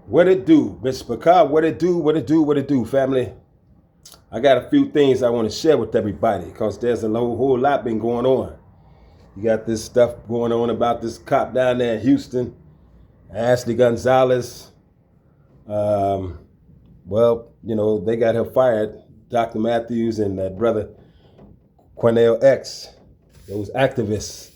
What it do, Mr. Picard? What it do? What it do? What it do, family? I got a few things I want to share with everybody because there's a whole lot been going on. You got this stuff going on about this cop down there in Houston, Ashley Gonzalez. Well, they got her fired, Dr. Matthews and that brother Quanell X, those activists.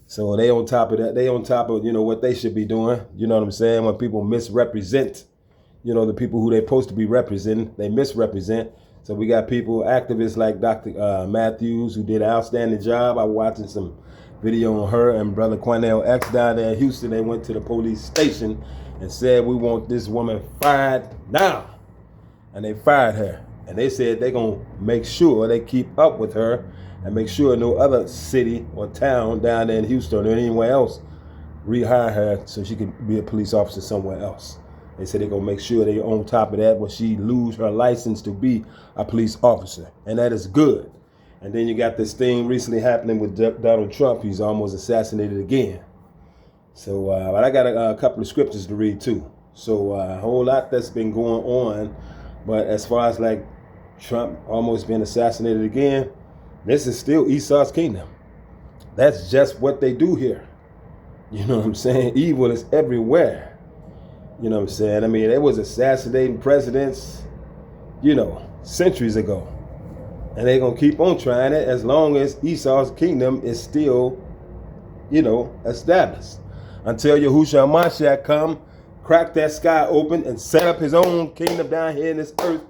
So they on top of that. They on top of, what they should be doing. You know what I'm saying? When people misrepresent, the people who they're supposed to be representing, they misrepresent. So we got people, activists like Dr. Matthews, who did an outstanding job. I was watching some video on her and brother Quanell X down there in Houston. They went to the police station and said, we want this woman fired now. And they fired her. And they said they're going to make sure they keep up with her and make sure no other city or town down there in Houston or anywhere else rehire her so she can be a police officer somewhere else. They said they're going to make sure they're on top of that when she lose her license to be a police officer. And that is good. And then you got this thing recently happening with Donald Trump. He's almost assassinated again. So, but I got a couple of scriptures to read too. So a whole lot that's been going on. But as far as like Trump almost being assassinated again, this is still Esau's kingdom. That's just what they do here. You know what I'm saying? Evil is everywhere. You know what I'm saying? I mean, they was assassinating presidents, centuries ago. And they're going to keep on trying it as long as Esau's kingdom is still, established. Until Yahusha and Mashiach come, crack that sky open, and set up his own kingdom down here in this earth,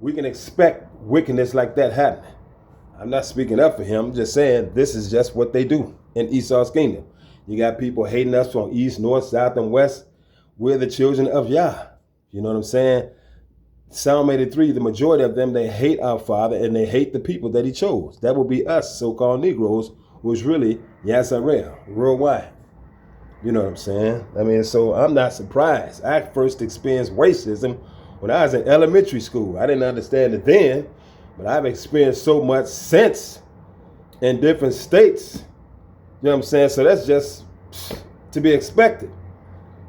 we can expect wickedness like that happening. I'm not speaking up for him. I'm just saying this is just what they do in Esau's kingdom. You got people hating us from east, north, south, and west. We're the children of Yah. You know what I'm saying? Psalm 83, the majority of them, they hate our Father and they hate the people that he chose. That would be us, so-called Negroes, who is really Yasharel, worldwide. You know what I'm saying? I mean, so I'm not surprised. I first experienced racism when I was in elementary school. I didn't understand it then, but I've experienced so much since in different states. You know what I'm saying? So that's just to be expected.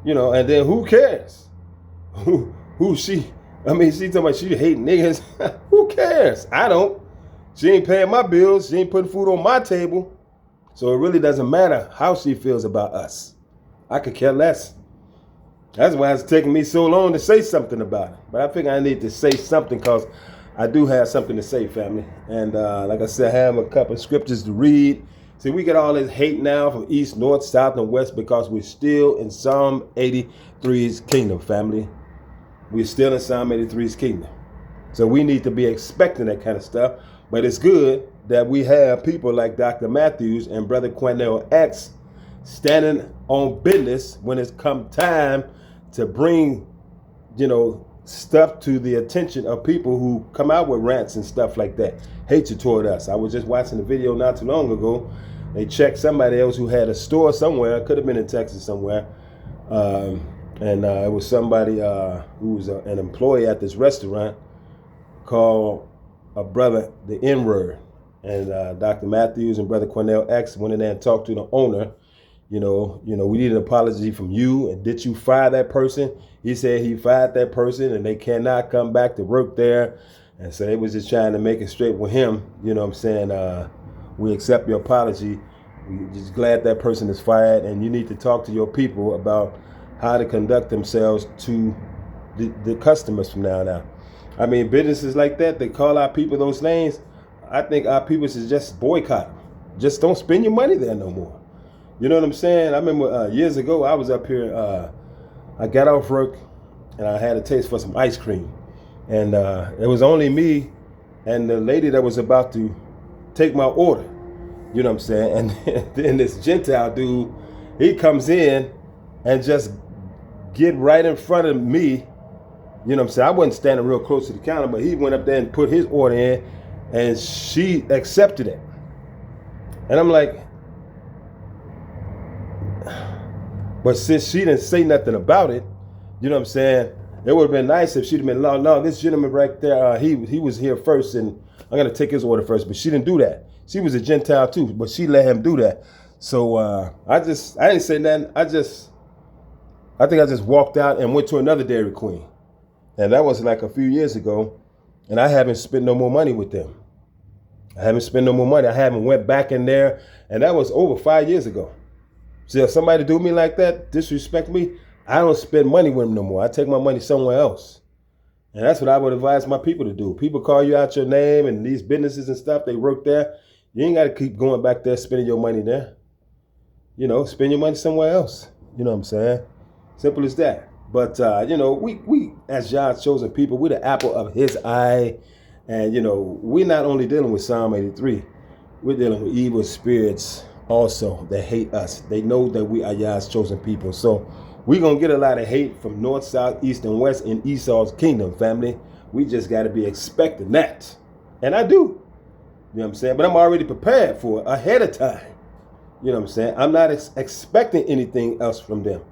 And then who cares? Who she? I mean, she talking about she hate niggas. Who cares? I don't. She ain't paying my bills. She ain't putting food on my table. So it really doesn't matter how she feels about us. I could care less. That's why it's taking me so long to say something about it. But I think I need to say something because I do have something to say, family. And like I said, I have a couple of scriptures to read. See, we get all this hate now from east, north, south, and west because we're still in Psalm 83's kingdom, family. We're still in Psalm 83's kingdom. So we need to be expecting that kind of stuff. But it's good that we have people like Dr. Matthews and Brother Quanell X standing on business when it's come time to bring, stuff to the attention of people who come out with rants and stuff like that. Hatred toward us. I was just watching a video not too long ago. They checked somebody else who had a store somewhere. Could have been in Texas somewhere. And it was somebody who was an employee at this restaurant called a brother the N-word. And Dr. Matthews and Brother Quanell X went in there and talked to the owner. We need an apology from you. And did you fire that person? He said he fired that person and they cannot come back to work there. And so they was just trying to make it straight with him. You know what I'm saying? We accept your apology. We're just glad that person is fired. And you need to talk to your people about how to conduct themselves to the customers from now on. I mean, businesses like that, they call our people those names. I think our people should just boycott them. Just don't spend your money there no more. You know what I'm saying? I remember years ago, I was up here. I got off work and I had a taste for some ice cream. And it was only me and the lady that was about to take my order. You know what I'm saying? And then this Gentile dude, he comes in and just get right in front of me. You know what I'm saying? I wasn't standing real close to the counter, but he went up there and put his order in and she accepted it. And I'm like, but since she didn't say nothing about it, you know what I'm saying? It would have been nice if she'd have been, no, this gentleman right there, he was here first and I'm going to take his order first. But she didn't do that. She was a Gentile too, but she let him do that. So I didn't say nothing. I think I just walked out and went to another Dairy Queen. And that was like a few years ago. And I haven't spent no more money with them. I haven't spent no more money. I haven't went back in there. And that was over 5 years ago. So if somebody do me like that, disrespect me, I don't spend money with them no more. I take my money somewhere else. And that's what I would advise my people to do. People call you out your name and these businesses and stuff, they work there. You ain't got to keep going back there spending your money there. You know, spend your money somewhere else. You know what I'm saying? Simple as that. But, you know, we as God's chosen people, we're the apple of his eye. And, you know, we're not only dealing with Psalm 83. We're dealing with evil spirits also that hate us. They know that we are God's chosen people. So we're going to get a lot of hate from north, south, east, and west in Esau's kingdom, family. We just got to be expecting that. And I do. You know what I'm saying? But I'm already prepared for it ahead of time. You know what I'm saying? I'm not expecting anything else from them.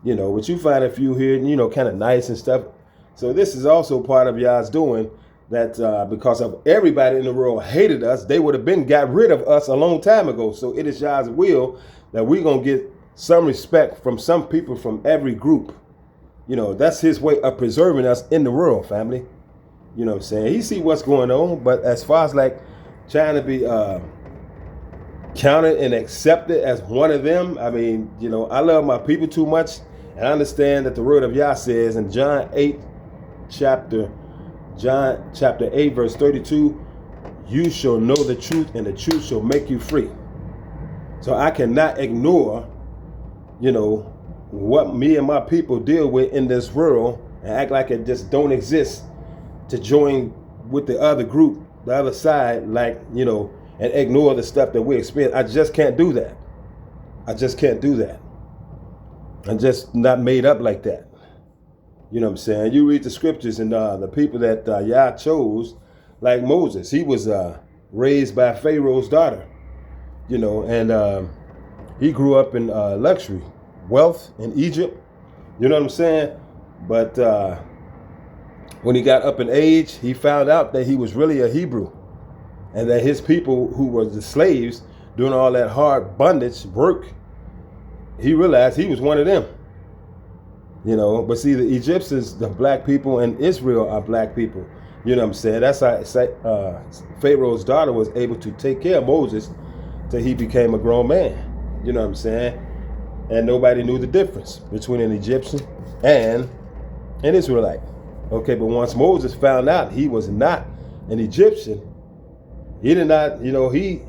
You know, but you find a few here, you know, kind of nice and stuff. So this is also part of y'all's doing that because of everybody in the world hated us, they would have been got rid of us a long time ago. So it is y'all's will that we're going to get some respect from some people from every group. You know, that's his way of preserving us in the world, family. You know what I'm saying? He see what's going on, but as far as like trying to be counted and accepted as one of them, I mean, you know, I love my people too much, and I understand that the word of Yah says in John chapter 8, verse 32, you shall know the truth, and the truth shall make you free. So I cannot ignore, you know, what me and my people deal with in this world and act like it just don't exist to join with the other group, the other side, like, you know, and ignore the stuff that we experience. I just can't do that. I just can't do that. I'm just not made up like that. You know what I'm saying? You read the scriptures and the people that Yah chose, like Moses, he was raised by Pharaoh's daughter, you know, and he grew up in luxury, wealth in Egypt. You know what I'm saying? But when he got up in age, he found out that he was really a Hebrew, and that his people who were the slaves doing all that hard bondage work, he realized he was one of them. You know, but see, the Egyptians, the black people, and Israel are black people. You know what I'm saying? That's how Pharaoh's daughter was able to take care of Moses till he became a grown man. You know what I'm saying? And nobody knew the difference between an Egyptian and an Israelite. Okay, but once Moses found out he was not an Egyptian, he did not, you know, he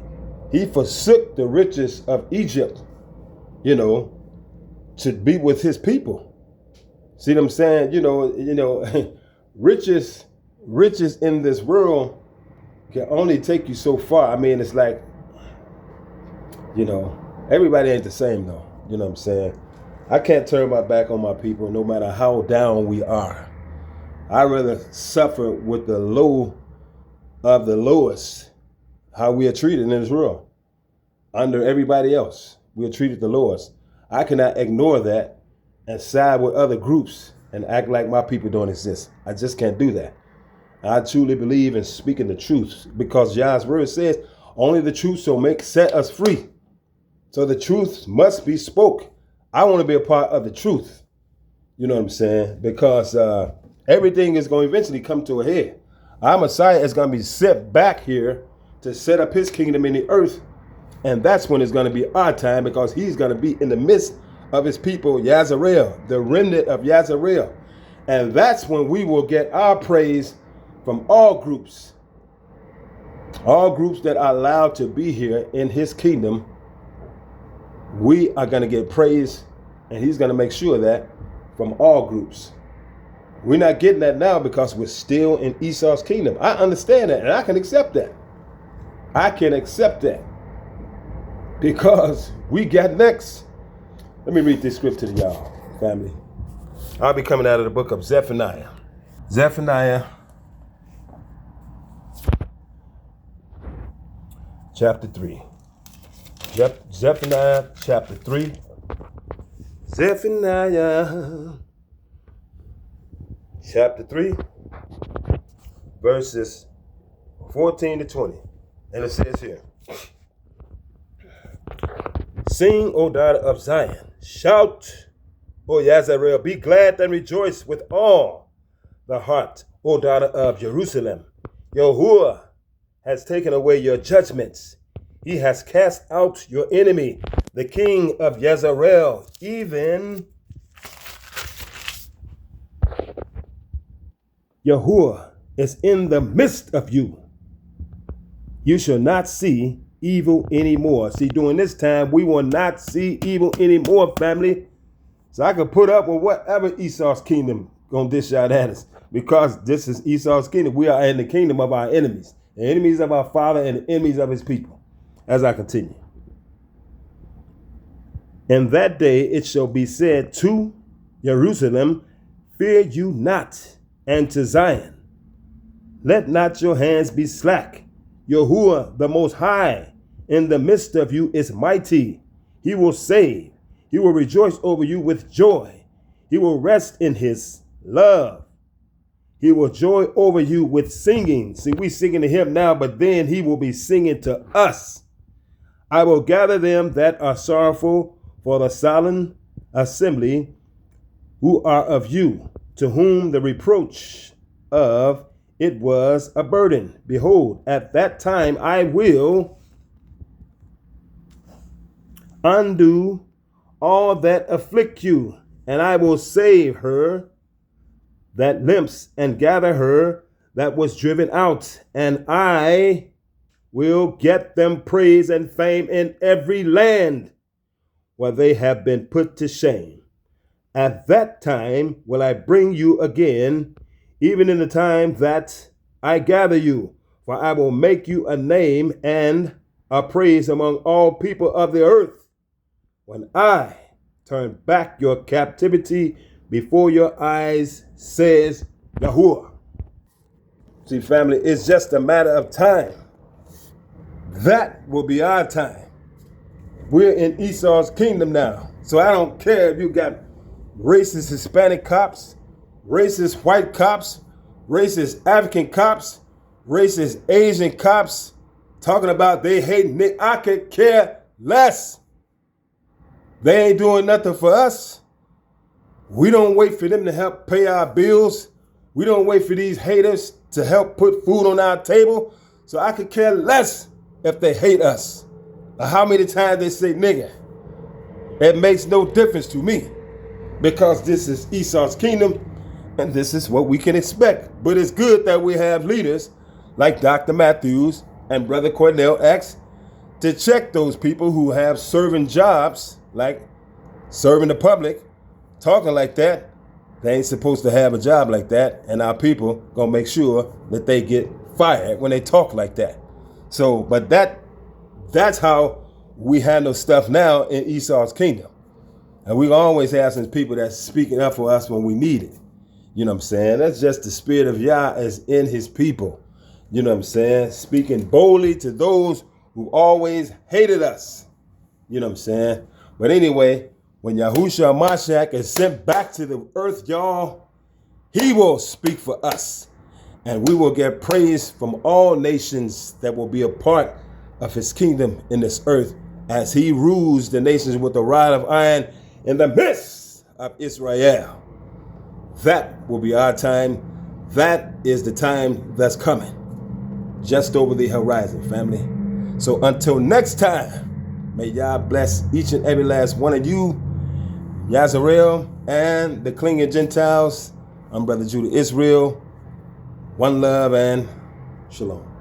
forsook the riches of Egypt, you know, to be with his people. See what I'm saying? You know, riches in this world can only take you so far. I mean, it's like, you know, everybody ain't the same though. You know what I'm saying? I can't turn my back on my people no matter how down we are. I'd rather suffer with the low of the lowest, how we are treated in this world. Under everybody else, we are treated the lowest. I cannot ignore that and side with other groups and act like my people don't exist. I just can't do that. I truly believe in speaking the truth because Yah's word says only the truth shall set us free. So the truth must be spoke. I want to be a part of the truth. You know what I'm saying? Because everything is going to eventually come to a head. Our Messiah is going to be set back here to set up his kingdom in the earth. And that's when it's going to be our time, because he's going to be in the midst of his people, Yazarel, the remnant of Yazarel. And that's when we will get our praise from all groups that are allowed to be here in his kingdom. We are going to get praise, and he's going to make sure that from all groups. We're not getting that now because we're still in Esau's kingdom. I understand that, and I can accept that. I can accept that because we got next. Let me read this scripture to y'all, family. I'll be coming out of the book of Zephaniah. Zephaniah chapter 3. Zephaniah chapter 3. Zephaniah chapter 3, verses 14 to 20. And it says here, sing, O daughter of Zion, shout, O Yazarel, be glad and rejoice with all the heart, O daughter of Jerusalem. Yahuwah has taken away your judgments. He has cast out your enemy, the king of Yazarel, even Yahuwah is in the midst of you. You shall not see evil anymore. See, during this time, we will not see evil anymore, family. So I could put up with whatever Esau's kingdom gonna dish out at us, because this is Esau's kingdom. We are in the kingdom of our enemies, the enemies of our father and the enemies of his people. As I continue. In that day it shall be said to Jerusalem, fear you not, and to Zion, let not your hands be slack. Yahuwah the Most High in the midst of you is mighty. He will save. He will rejoice over you with joy. He will rest in his love. He will joy over you with singing. See, we singing to him now, but then he will be singing to us. I will gather them that are sorrowful for the solemn assembly, who are of you, to whom the reproach of it was a burden. Behold, at that time I will undo all that afflict you, and I will save her that limps, and gather her that was driven out, and I will get them praise and fame in every land where they have been put to shame. At that time will I bring you again, even in the time that I gather you, for I will make you a name and a praise among all people of the earth, when I turn back your captivity before your eyes, says Yahuwah. See, family, it's just a matter of time. That will be our time. We're in Esau's kingdom now. So I don't care if you got racist Hispanic cops, racist white cops, racist African cops, racist Asian cops talking about they hate Nick. I could care less. They ain't doing nothing for us. We don't wait for them to help pay our bills. We don't wait for these haters to help put food on our table. So I could care less if they hate us, or how many times they say nigga. It makes no difference to me, because this is Esau's kingdom and this is what we can expect. But it's good that we have leaders like Dr. Matthews and Brother Quanell X to check those people who have serving jobs, like serving the public, talking like that. They ain't supposed to have a job like that, and our people gonna make sure that they get fired when they talk like that. So, but that's how we handle stuff now in Esau's kingdom. And we always have some people that's speaking up for us when we need it. You know what I'm saying? That's just the spirit of Yah is in his people. You know what I'm saying? Speaking boldly to those who always hated us. You know what I'm saying? But anyway, when Yahusha Mashiach is sent back to the earth, y'all, he will speak for us. And we will get praise from all nations that will be a part of his kingdom in this earth, as he rules the nations with a rod of iron in the midst of Israel. That will be our time. That is the time that's coming, just over the horizon, family. So until next time, may Yah bless each and every last one of you, Yazarel and the clinging Gentiles. I'm Brother Judah Israel. One love and shalom.